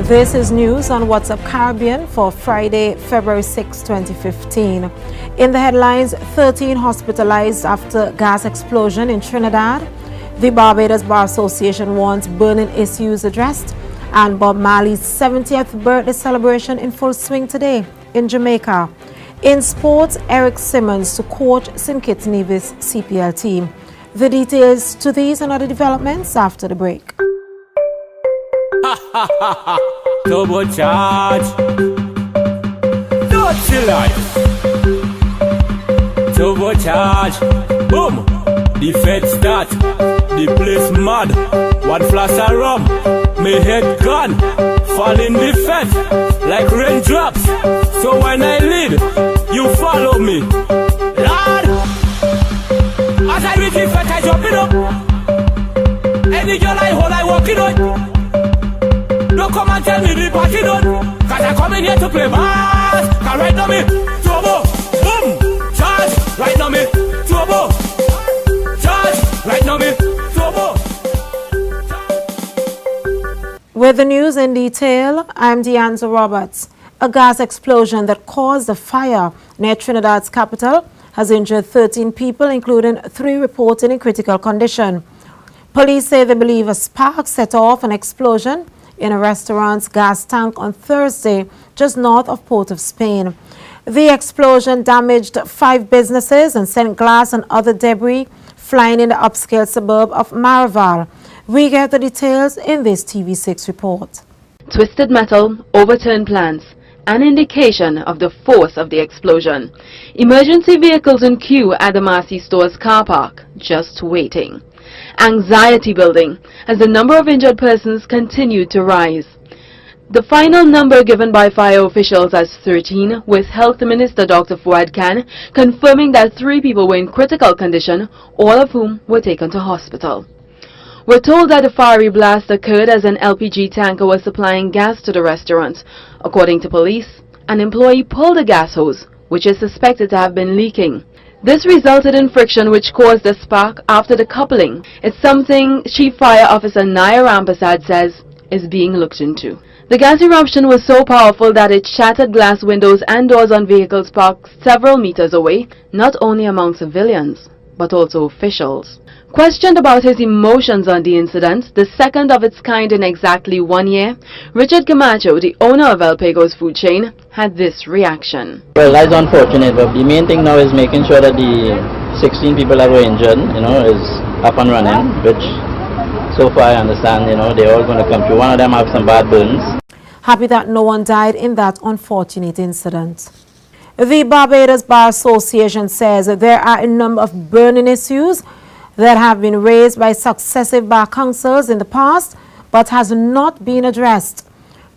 This is news on What's Up Caribbean for Friday, February 6, 2015. In the headlines, 13 hospitalized after gas explosion in Trinidad. The Barbados Bar Association wants burning issues addressed. And Bob Marley's 70th birthday celebration in full swing today in Jamaica. In sports, Eric Simmons to coach St. Kitts Nevis CPL team. The details to these and other developments after the break. Turbo charge. Dirty life. Turbo charge. Boom. The fed start. The place mad. One flash of rum. My head gone. Fall in the fed like raindrops. So when I lead, you follow me. Lord. As I reach the fed, I jump it up. Any girl I hold, I walk it up. Don't come and tell me the party done, cause I come in here to play bass. Cause right now me, turbo, boom, charge. Right now me, turbo, charge. Right now me, turbo. With the news in detail, I'm Deanza Roberts. A gas explosion that caused a fire near Trinidad's capital has injured 13 people, including 3 reported in critical condition. Police say they believe a spark set off an explosion in a restaurant's gas tank on Thursday, just north of Port of Spain. The explosion damaged 5 businesses and sent glass and other debris flying in the upscale suburb of Maraval. We get the details in this TV6 report. Twisted metal, overturned plants, an indication of the force of the explosion. Emergency vehicles in queue at the Marcy Store's car park, just waiting. Anxiety building as the number of injured persons continued to rise. The final number given by fire officials as 13, with Health Minister Dr. Fuad Khan confirming that 3 people were in critical condition, all of whom were taken to hospital. We're told that the fiery blast occurred as an LPG tanker was supplying gas to the restaurant. According to police, an employee pulled a gas hose, which is suspected to have been leaking. This resulted in friction which caused a spark after the coupling. It's something Chief Fire Officer Naya Rampasad says is being looked into. The gas eruption was so powerful that it shattered glass windows and doors on vehicles parked several meters away, not only among civilians, but also officials. Questioned about his emotions on the incident, the second of its kind in exactly 1 year, Richard Camacho, the owner of El Pego's food chain, had this reaction. Well, that's unfortunate, but the main thing now is making sure that the 16 people that were injured, is up and running, which so far I understand, they're all going to come through. One of them have some bad burns. Happy that no one died in that unfortunate incident. The Barbados Bar Association says that there are a number of burning issues that have been raised by successive bar councils in the past, but has not been addressed.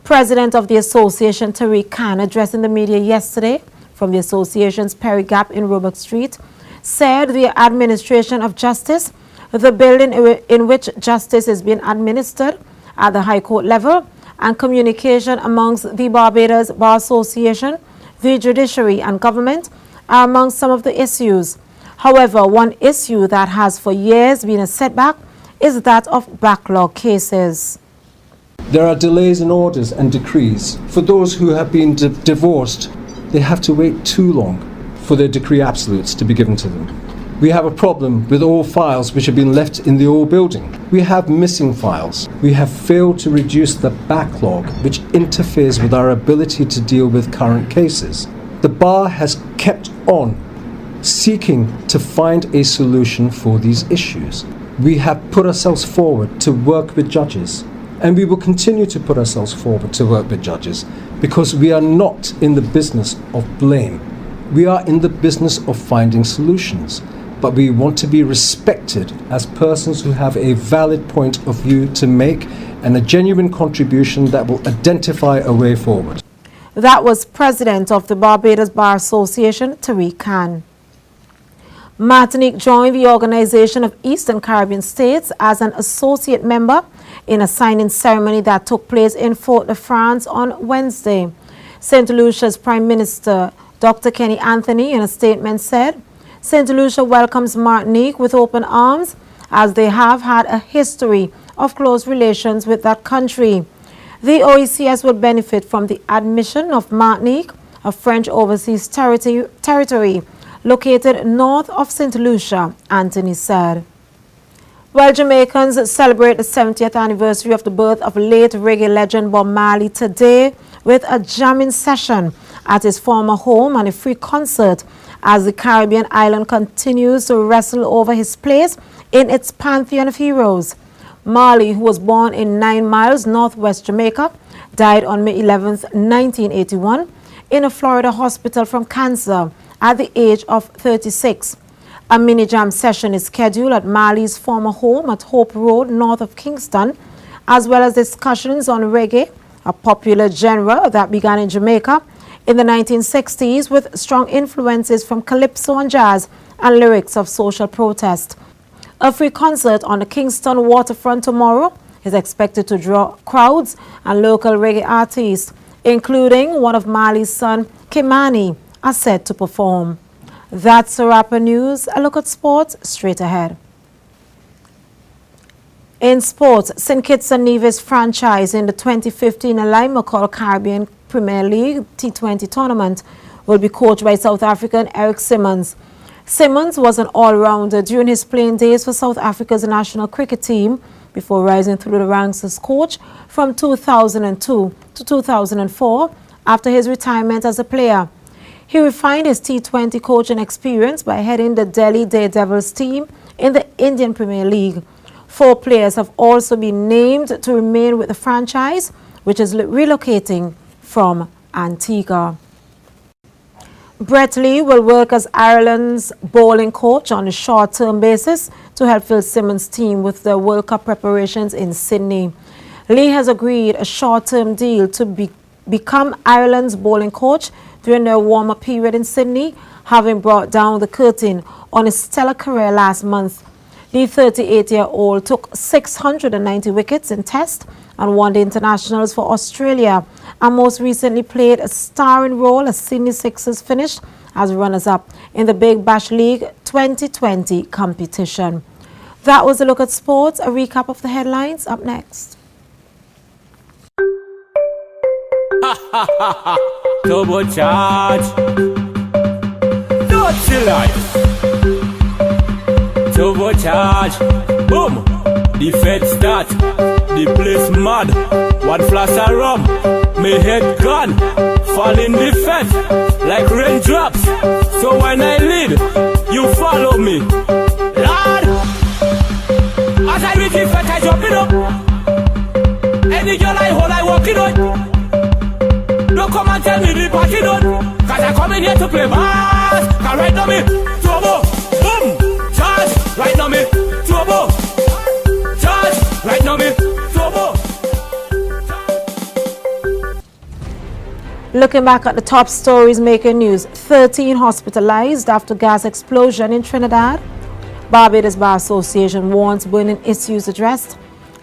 President of the association, Tariq Khan, addressing the media yesterday from the association's Perry Gap in Roebuck Street, said the administration of justice, the building in which justice is being administered at the High Court level, and communication amongst the Barbados Bar Association, the judiciary and government are among some of the issues. However, one issue that has for years been a setback is that of backlog cases. There are delays in orders and decrees. For those who have been divorced, they have to wait too long for their decree absolutes to be given to them. We have a problem with all files which have been left in the old building. We have missing files. We have failed to reduce the backlog which interferes with our ability to deal with current cases. The bar has kept on seeking to find a solution for these issues. We have put ourselves forward to work with judges, and we will continue to put ourselves forward to work with judges because we are not in the business of blame. We are in the business of finding solutions, but we want to be respected as persons who have a valid point of view to make and a genuine contribution that will identify a way forward. That was President of the Barbados Bar Association, Tariq Khan. Martinique joined the Organization of Eastern Caribbean States as an associate member in a signing ceremony that took place in Fort-de-France on Wednesday. St. Lucia's Prime Minister, Dr. Kenny Anthony, in a statement said, St. Lucia welcomes Martinique with open arms as they have had a history of close relations with that country. The OECS will benefit from the admission of Martinique, a French overseas territory located north of St. Lucia, Anthony said. Well, Jamaicans celebrate the 70th anniversary of the birth of late reggae legend Bob Marley today with a jamming session at his former home and a free concert as the Caribbean island continues to wrestle over his place in its pantheon of heroes. Marley, who was born in 9 Miles, northwest Jamaica, died on May 11, 1981, in a Florida hospital from cancer at the age of 36. A mini-jam session is scheduled at Marley's former home at Hope Road, north of Kingston, as well as discussions on reggae, a popular genre that began in Jamaica in the 1960s with strong influences from calypso and jazz and lyrics of social protest. A free concert on the Kingston waterfront tomorrow is expected to draw crowds and local reggae artists, including one of Marley's son, Kimani, are set to perform. That's a wrap of news. A look at sports straight ahead. In sports, St. Kitts and Nevis franchise in the 2015 Lima Call Caribbean Premier League T20 tournament will be coached by South African Eric Simmons. Simmons was an all-rounder during his playing days for South Africa's national cricket team before rising through the ranks as coach from 2002 to 2004 after his retirement as a player. He refined his T20 coaching experience by heading the Delhi Daredevils team in the Indian Premier League. 4 players have also been named to remain with the franchise, which is relocating from Antigua. Brett Lee will work as Ireland's bowling coach on a short-term basis to help Phil Simmons' team with the World Cup preparations in Sydney. Lee has agreed a short-term deal to become Ireland's bowling coach during their warm-up period in Sydney, having brought down the curtain on his stellar career last month. The 38-year-old took 690 wickets in Test and one-day internationals for Australia, and most recently played a starring role as Sydney Sixers finished as runners-up in the Big Bash League 2020 competition. That was a look at sports. A recap of the headlines up next. Turbo charge. Dirty life. Turbo charge. Boom. The fed start. The place mad. One flash of rum. My head gone. Fall in the fed like raindrops. So when I lead, you follow me. Lord. As I reach the fed, I jump it up. Any girl I hold, I walk it on. Don't come and tell me the party done, cause I come in here to play bass. Cause right now me, turbo, boom, charge. Right now me, turbo, charge. Right now me, turbo. Looking back at the top stories making news, 13 hospitalized after gas explosion in Trinidad. Barbados Bar Association wants burning issues addressed.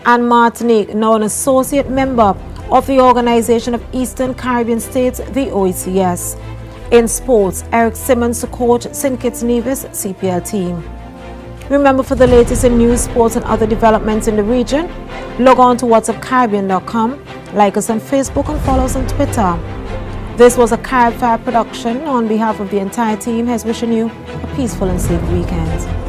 And Martinique, now an associate member of the Organization of Eastern Caribbean States, the OECS. In sports, Eric Simmons to coach St. Kitts Nevis CPL team. Remember, for the latest in news, sports and other developments in the region, log on to whatsapcaribbean.com, like us on Facebook and follow us on Twitter. This was a Carib Fire production. On behalf of the entire team, here's wishing you a peaceful and safe weekend.